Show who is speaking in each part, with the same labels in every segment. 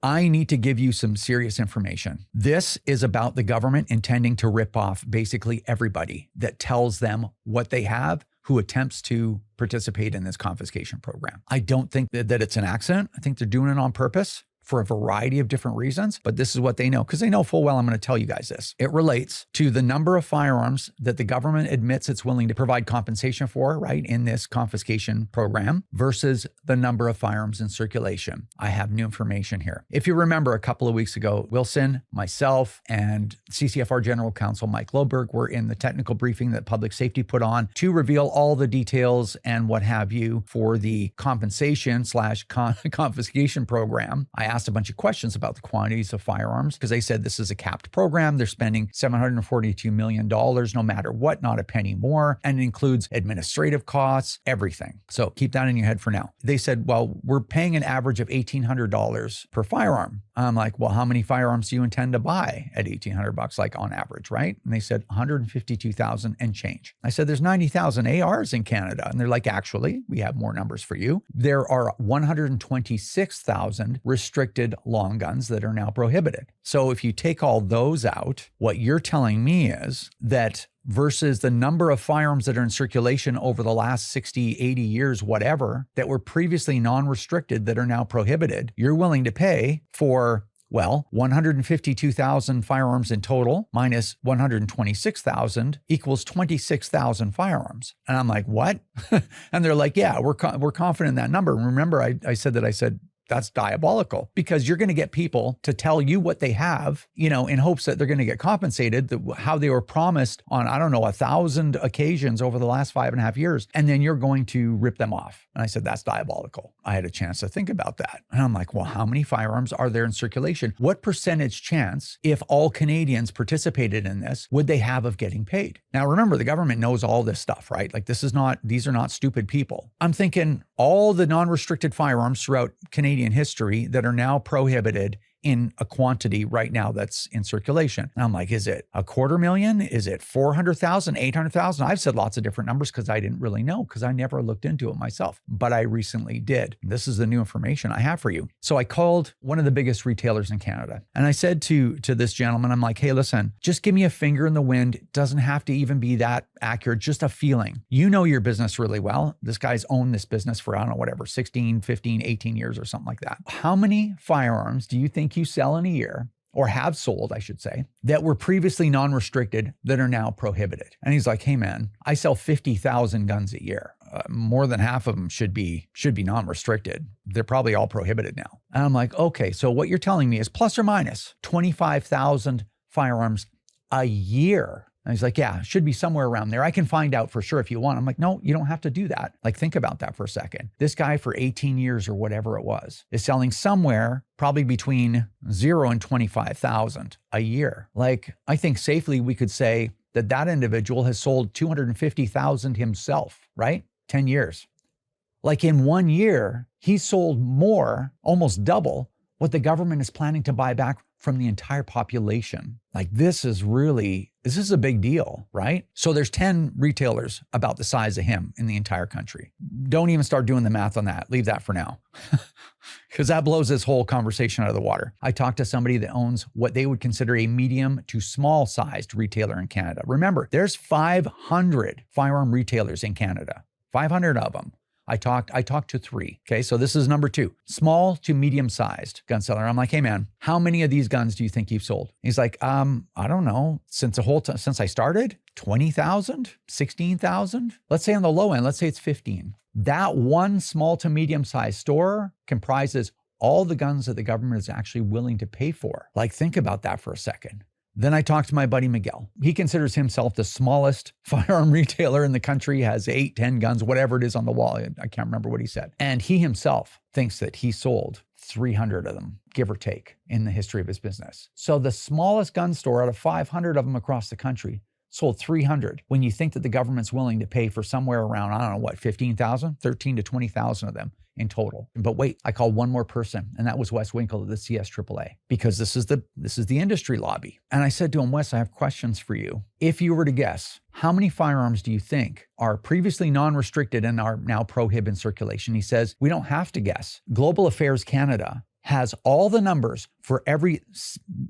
Speaker 1: I need to give you some serious information. This is about the government intending to rip off basically everybody that tells them what they have, who attempts to participate in this confiscation program. I don't think that it's an accident. I think they're doing it on purpose for a variety of different reasons, but this is what they know, because they know full well I'm going to tell you guys this. It relates to the number of firearms that the government admits it's willing to provide compensation for, right, in this confiscation program versus the number of firearms in circulation. I have new information here. If you remember, a couple of weeks ago, Wilson, myself, and CCFR General Counsel Mike Loberg were in the technical briefing that Public Safety put on to reveal all the details and what have you for the compensation / confiscation program. I asked a bunch of questions about the quantities of firearms because they said this is a capped program. They're spending $742 million no matter what, not a penny more. And it includes administrative costs, everything. So keep that in your head for now. They said, well, we're paying an average of $1,800 per firearm. I'm like, well, how many firearms do you intend to buy at $1,800, like on average, right? And they said 152,000 and change. I said, there's 90,000 ARs in Canada. And they're like, actually, we have more numbers for you. There are 126,000 restricted long guns that are now prohibited. So if you take all those out, what you're telling me is that versus the number of firearms that are in circulation over the last 60, 80 years, whatever, that were previously non-restricted that are now prohibited, you're willing to pay for, well, 152,000 firearms in total minus 126,000 equals 26,000 firearms. And I'm like, what? And they're like, yeah, we're confident in that number. And remember, I said, that's diabolical, because you're going to get people to tell you what they have, in hopes that they're going to get compensated, how they were promised on, 1,000 occasions over the last 5.5 years. And then you're going to rip them off. And I said, that's diabolical. I had a chance to think about that. And I'm like, well, how many firearms are there in circulation? What percentage chance, if all Canadians participated in this, would they have of getting paid? Now, remember, the government knows all this stuff, right? Like these are not stupid people. I'm thinking all the non-restricted firearms throughout Canadian history that are now prohibited in a quantity right now that's in circulation. And I'm like, is it 250,000? Is it 400,000, 800,000? I've said lots of different numbers because I didn't really know, because I never looked into it myself, but I recently did. This is the new information I have for you. So I called one of the biggest retailers in Canada, and I said to this gentleman, I'm like, hey, listen, just give me a finger in the wind. It doesn't have to even be that accurate, just a feeling. You know your business really well. This guy's owned this business for, 16, 15, 18 years or something like that. How many firearms do you think you sell in a year, or have sold, I should say, that were previously non-restricted that are now prohibited? And he's like, hey man, I sell 50,000 guns a year. More than half of them should be non-restricted. They're probably all prohibited now. And I'm like, okay, so what you're telling me is plus or minus 25,000 firearms a year. And he's like, yeah, it should be somewhere around there. I can find out for sure if you want. I'm like, no, you don't have to do that. Like, think about that for a second. This guy for 18 years or whatever it was is selling somewhere probably between 0 and 25,000 a year. Like, I think safely we could say that individual has sold 250,000 himself, right? 10 years. Like in 1 year, he sold more, almost double what the government is planning to buy back from the entire population. Like this is a big deal, right? So there's 10 retailers about the size of him in the entire country. Don't even start doing the math on that. Leave that for now. Because that blows this whole conversation out of the water. I talked to somebody that owns what they would consider a medium to small sized retailer in Canada. Remember, there's 500 firearm retailers in Canada, 500 of them. I talked to 3. Okay, so this is number 2, small to medium-sized gun seller. I'm like, hey man, how many of these guns do you think you've sold? He's like, I don't know. Since I started, 20,000, 16,000. Let's say on the low end, let's say it's 15. That one small to medium-sized store comprises all the guns that the government is actually willing to pay for. Like, think about that for a second. Then I talked to my buddy Miguel. He considers himself the smallest firearm retailer in the country, has 8, 10 guns, whatever it is on the wall. I can't remember what he said. And he himself thinks that he sold 300 of them, give or take, in the history of his business. So the smallest gun store out of 500 of them across the country sold 300. When you think that the government's willing to pay for somewhere around, 15,000, 13 to 20,000 of them in total. But wait, I called one more person, and that was Wes Winkle of the CSAAA, because this is the industry lobby. And I said to him, Wes, I have questions for you. If you were to guess, how many firearms do you think are previously non-restricted and are now prohibited in circulation? He says, we don't have to guess. Global Affairs Canada has all the numbers for every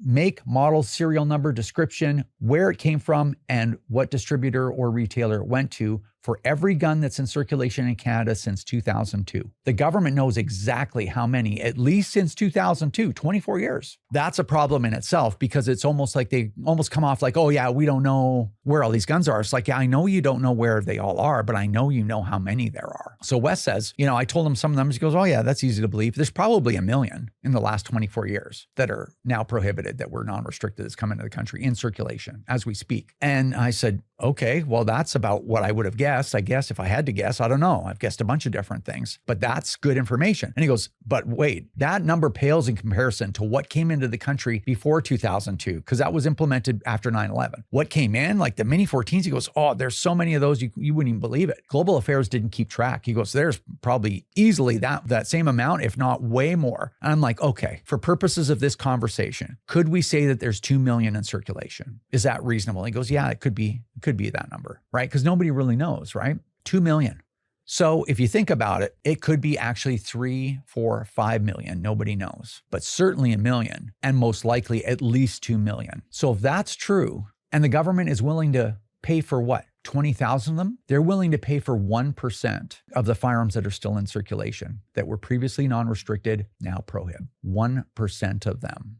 Speaker 1: make, model, serial number, description, where it came from, and what distributor or retailer it went to for every gun that's in circulation in Canada since 2002. The government knows exactly how many, at least since 2002, 24 years. That's a problem in itself, because it's almost like they almost come off like, oh yeah, we don't know where all these guns are. It's like, yeah, I know you don't know where they all are, but I know you know how many there are. So Wes says, I told him some of them. He goes, oh yeah, that's easy to believe. There's probably 1 million in the last 24 years that are now prohibited, that were non-restricted, that's come into the country in circulation as we speak. And I said, okay, well, that's about what I would have guessed. I guess if I had to guess, I don't know. I've guessed a bunch of different things, but that's good information. And he goes, but wait, that number pales in comparison to what came into the country before 2002, because that was implemented after 9/11. What came in, like the Mini 14s, he goes, oh, there's so many of those, you wouldn't even believe it. Global Affairs didn't keep track. He goes, there's probably easily that same amount, if not way more. And I'm like, okay, for purposes of this conversation, could we say that there's 2 million in circulation? Is that reasonable? He goes, yeah, it could be that number, right? Because nobody really knows, right? 2 million. So if you think about it, it could be actually 3, 4, 5 million. Nobody knows, but certainly 1 million, and most likely at least 2 million. So if that's true, and the government is willing to pay for what? 20,000 of them? They're willing to pay for 1% of the firearms that are still in circulation that were previously non-restricted, now prohib. 1% of them.